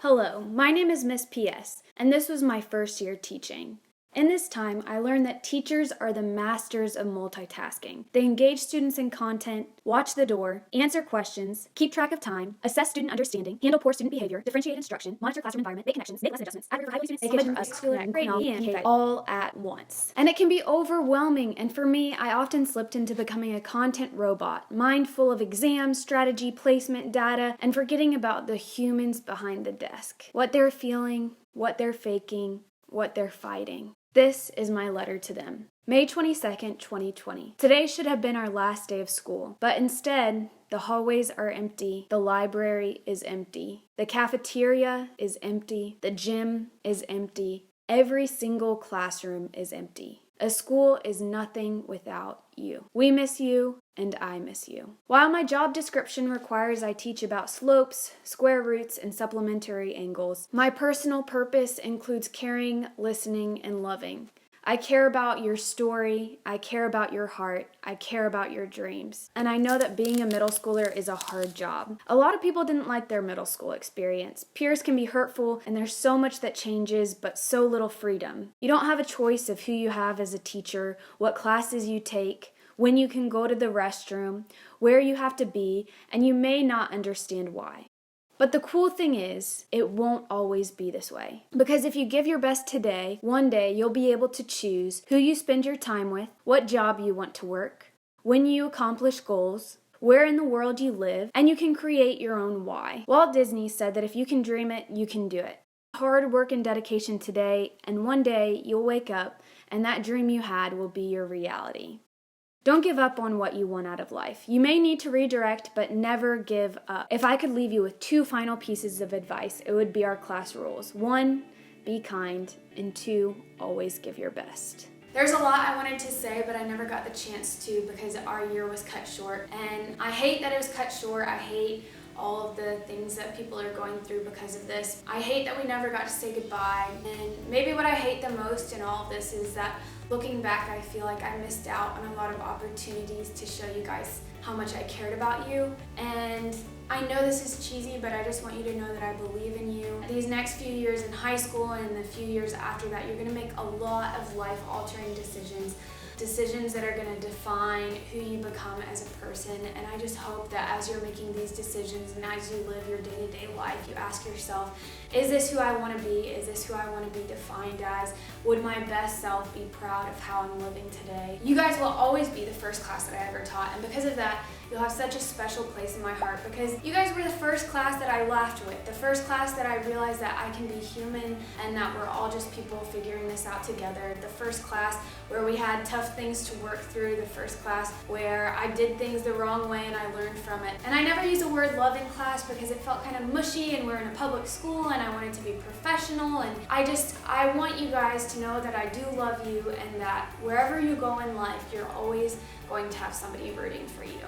Hello, my name is Miss PS, and this was my first year teaching. In this time, I learned that teachers are the masters of multitasking. They engage students in content, watch the door, answer questions, keep track of time, assess student understanding, handle poor student behavior, differentiate instruction, monitor classroom environment, make connections, make lesson adjustments, advocate for highly student extracurricular, all at once. And it can be overwhelming, and for me, I often slipped into becoming a content robot, mindful of exams, strategy, placement, data, and forgetting about the humans behind the desk. What they're feeling, what they're faking, what they're fighting. This is my letter to them. May 22nd, 2020. Today should have been our last day of school, but instead, the hallways are empty, the library is empty, the cafeteria is empty, the gym is empty, every single classroom is empty. A school is nothing without you. We miss you, and I miss you. While my job description requires I teach about slopes, square roots, and supplementary angles, my personal purpose includes caring, listening, and loving. I care about your story, I care about your heart, I care about your dreams. And I know that being a middle schooler is a hard job. A lot of people didn't like their middle school experience. Peers can be hurtful, and there's so much that changes, but so little freedom. You don't have a choice of who you have as a teacher, what classes you take, when you can go to the restroom, where you have to be, and you may not understand why. But the cool thing is, it won't always be this way. Because if you give your best today, one day you'll be able to choose who you spend your time with, what job you want to work, when you accomplish goals, where in the world you live, and you can create your own why. Walt Disney said that if you can dream it, you can do it. Hard work and dedication today, and one day you'll wake up and that dream you had will be your reality. Don't give up on what you want out of life. You may need to redirect, but never give up. If I could leave you with 2 final pieces of advice, it would be our class rules. 1, be kind, and 2, always give your best. There's a lot I wanted to say, but I never got the chance to because our year was cut short. And I hate that it was cut short. I hate all of the things that people are going through because of this. I hate that we never got to say goodbye. And maybe what I hate the most in all of this is that looking back, I feel like I missed out on a lot of opportunities to show you guys how much I cared about you. And I know this is cheesy, but I just want you to know that I believe in you. These next few years in high school and the few years after that, you're gonna make a lot of life-altering decisions that are going to define who you become as a person. And I just hope that as you're making these decisions and as you live your day-to-day life, you ask yourself, is this who I want to be? Is this who I want to be defined as? Would my best self be proud of how I'm living today? You guys will always be the first class that I ever taught, and because of that, you'll have such a special place in my heart because you guys were the first class that I laughed with, the first class that I realized that I can be human and that we're all just people figuring this out together, the first class where we had tough things to work through, the first class where I did things the wrong way and I learned from it. And I never use the word love in class because it felt kind of mushy and we're in a public school and I wanted to be professional, and I want you guys to know that I do love you and that wherever you go in life, you're always going to have somebody rooting for you.